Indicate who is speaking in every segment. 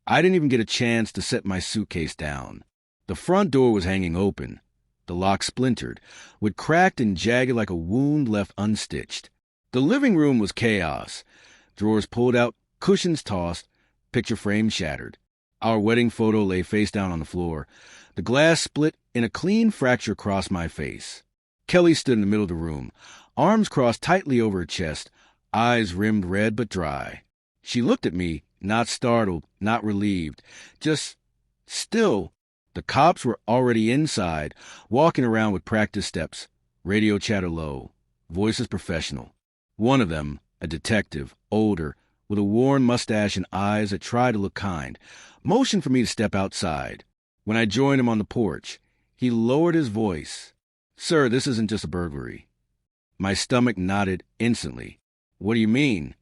Speaker 1: I didn't even get a chance to set my suitcase down. The front door was hanging open, the lock splintered, wood cracked and jagged like a wound left unstitched. The living room was chaos. Drawers pulled out, cushions tossed, picture frame shattered. Our wedding photo lay face down on the floor. The glass split and a clean fracture across my face. Kelly stood in the middle of the room, arms crossed tightly over her chest, eyes rimmed red but dry. She looked at me, not startled, not relieved, just still. The cops were already inside, walking around with practice steps, radio chatter low, voices professional. One of them, a detective, older, with a worn mustache and eyes that tried to look kind, motioned for me to step outside. When I joined him on the porch, he lowered his voice. "Sir, this isn't just a burglary." My stomach knotted instantly. "What do you mean?"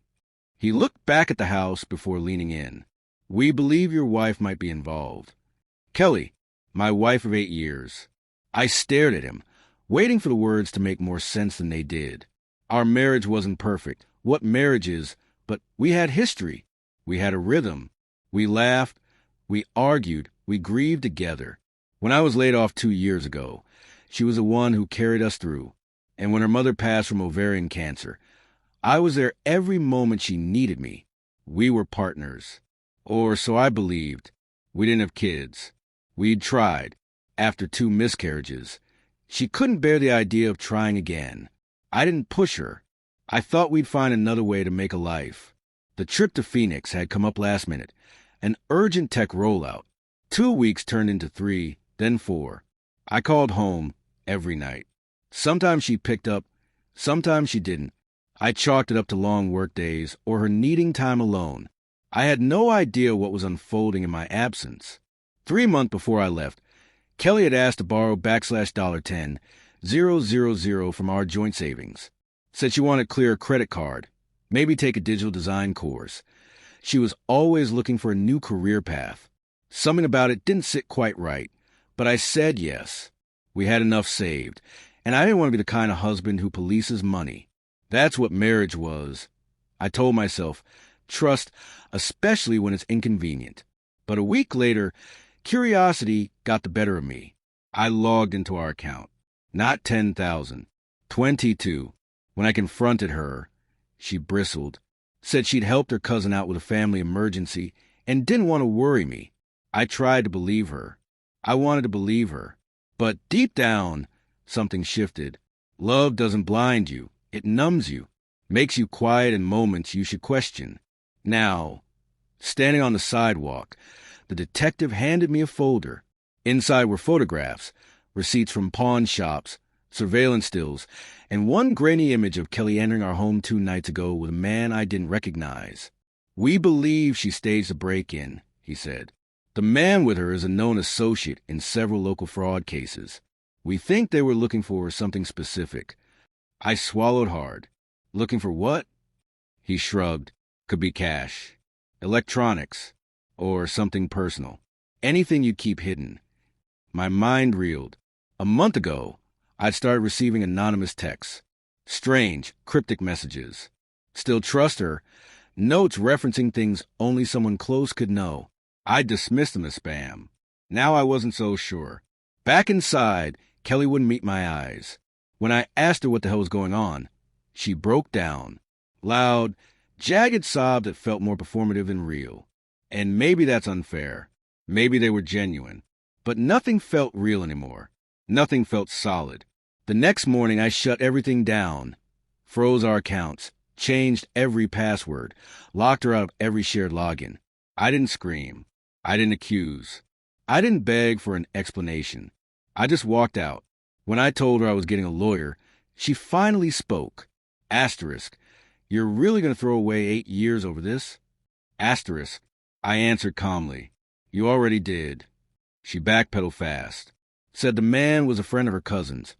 Speaker 1: He looked back at the house before leaning in. "We believe your wife might be involved." "Kelly, my wife of 8 years." I stared at him, waiting for the words to make more sense than they did. Our marriage wasn't perfect. What marriage is, but we had history. We had a rhythm. We laughed. We argued. We grieved together. When I was laid off 2 years ago, she was the one who carried us through. And when her mother passed from ovarian cancer, I was there every moment she needed me. We were partners. Or so I believed. We didn't have kids. We'd tried. After 2 miscarriages. She couldn't bear the idea of trying again. I didn't push her. I thought we'd find another way to make a life. The trip to Phoenix had come up last minute. An urgent tech rollout. 2 weeks turned into 3, then 4. I called home every night. Sometimes she picked up, sometimes she didn't. I chalked it up to long work days or her needing time alone. I had no idea what was unfolding in my absence. 3 months before I left, Kelly had asked to borrow \$10,000 from our joint savings. Said she wanted to clear a credit card, maybe take a digital design course. She was always looking for a new career path. Something about it didn't sit quite right, but I said yes. We had enough saved, and I didn't want to be the kind of husband who polices money. That's what marriage was. I told myself, trust, especially when it's inconvenient. But a week later, curiosity got the better of me. I logged into our account. Not 10,000, 22. When I confronted her, she bristled, said she'd helped her cousin out with a family emergency and didn't want to worry me. I tried to believe her. I wanted to believe her. But deep down, something shifted. Love doesn't blind you. It numbs you, makes you quiet in moments you should question. Now, standing on the sidewalk, the detective handed me a folder. Inside were photographs, receipts from pawn shops, surveillance stills, and one grainy image of Kelly entering our home 2 nights ago with a man I didn't recognize. "We believe she staged a break-in," he said. "The man with her is a known associate in several local fraud cases. We think they were looking for something specific." I swallowed hard. "Looking for what?" He shrugged. "Could be cash, electronics, or something personal. Anything you'd keep hidden." My mind reeled. A month ago, I'd started receiving anonymous texts. Strange, cryptic messages. Still trust her. Notes referencing things only someone close could know. I dismissed them as spam. Now I wasn't so sure. Back inside, Kelly wouldn't meet my eyes. When I asked her what the hell was going on, she broke down. Loud, jagged sob that felt more performative than real. And maybe that's unfair. Maybe they were genuine. But nothing felt real anymore. Nothing felt solid. The next morning, I shut everything down, froze our accounts, changed every password, locked her out of every shared login. I didn't scream. I didn't accuse. I didn't beg for an explanation. I just walked out. When I told her I was getting a lawyer, she finally spoke. Asterisk. "You're really going to throw away 8 years over this?" Asterisk. I answered calmly. "You already did." She backpedaled fast. Said the man was a friend of her cousin's.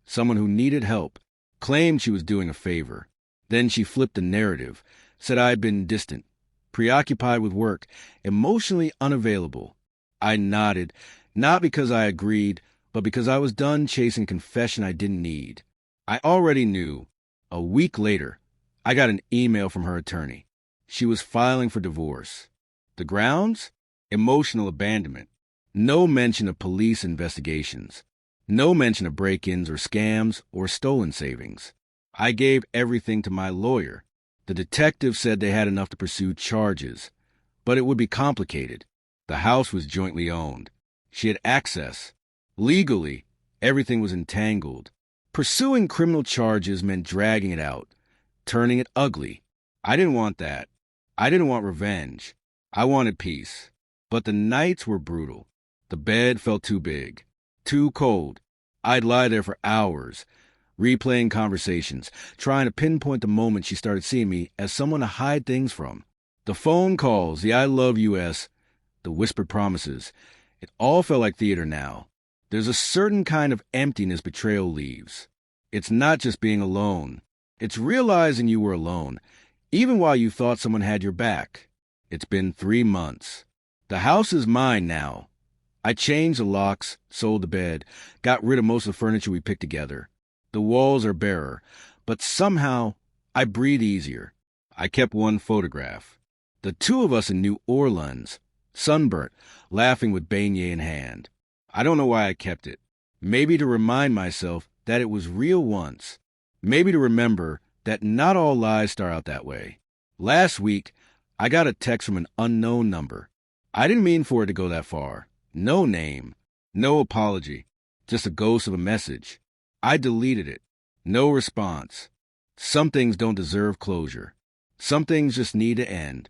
Speaker 1: Someone who needed help. Claimed she was doing a favor. Then she flipped the narrative. Said I had been distant, preoccupied with work, emotionally unavailable. I nodded, not because I agreed, but because I was done chasing a confession I didn't need. I already knew. A week later, I got an email from her attorney. She was filing for divorce. The grounds? emotional abandonment. No mention of police investigations. No mention of break-ins or scams or stolen savings. I gave everything to my lawyer. The detective said they had enough to pursue charges, but it would be complicated. The house was jointly owned. She had access. Legally, everything was entangled. Pursuing criminal charges meant dragging it out, turning it ugly. I didn't want that. I didn't want revenge. I wanted peace. But the nights were brutal. The bed felt too big, too cold. I'd lie there for hours, replaying conversations, trying to pinpoint the moment she started seeing me as someone to hide things from. The phone calls, the I love you-s, the whispered promises. It all felt like theater now. There's a certain kind of emptiness betrayal leaves. It's not just being alone. It's realizing you were alone, even while you thought someone had your back. It's been 3 months. The house is mine now. I changed the locks, sold the bed, got rid of most of the furniture we picked together. The walls are barer, but somehow I breathe easier. I kept one photograph. The two of us in New Orleans, sunburnt, laughing with beignet in hand. I don't know why I kept it. Maybe to remind myself that it was real once. Maybe to remember that not all lies start out that way. Last week, I got a text from an unknown number. I didn't mean for it to go that far. No name, no apology, just a ghost of a message. I deleted it. No response. Some things don't deserve closure. Some things just need to end.